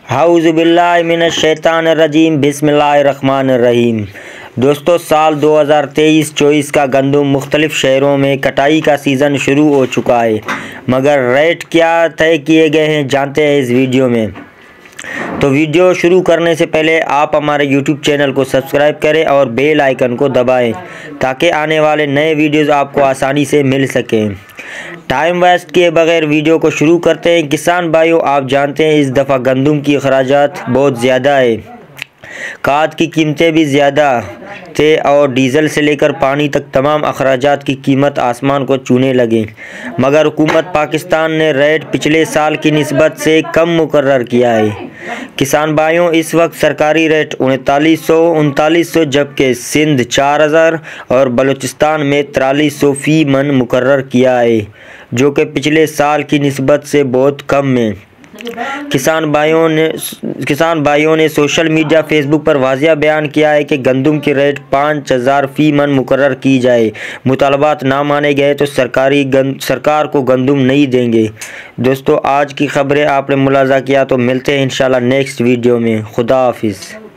हाउज़ुबिल्लाहि मिनश्शैतानिर्रजीम बिस्मिल्लाहिर्रहमानिर्रहीम। दोस्तों, साल 2023-24 का गंदम मुख्तलिफ़ शहरों में कटाई का सीज़न शुरू हो चुका है, मगर रेट क्या तय किए गए हैं जानते हैं इस वीडियो में। तो वीडियो शुरू करने से पहले आप हमारे YouTube चैनल को सब्सक्राइब करें और बेल आइकन को दबाएं ताकि आने वाले नए वीडियोज़ आपको आसानी से मिल सकें। टाइम वेस्ट किए बगैर वीडियो को शुरू करते हैं। किसान भाइयों, आप जानते हैं इस दफ़ा गंदम की अखराजात बहुत ज़्यादा है, खाद की कीमतें भी ज़्यादा थे और डीज़ल से लेकर पानी तक तमाम अखराजात की कीमत आसमान को छूने लगे, मगर हुकूमत पाकिस्तान ने रेट पिछले साल की निस्बत से कम मुकर्रर किया है। किसान भाइयों, इस वक्त सरकारी रेट 3900 जबकि सिंध 4000 और बलूचिस्तान में 4300 फ़ी मन मुकर्रर किया है, जो कि पिछले साल की निस्बत से बहुत कम है। किसान भाइयों ने सोशल मीडिया फेसबुक पर वाज़िया बयान किया है कि गंदम की रेट 5000 फ़ी मन मुकर्रर की जाए। मुतालबात ना माने गए तो सरकार को गंदम नहीं देंगे। दोस्तों, आज की खबरें आपने मुलाज़ा किया, तो मिलते हैं इंशाल्लाह नेक्स्ट वीडियो में। खुदा हाफिज़।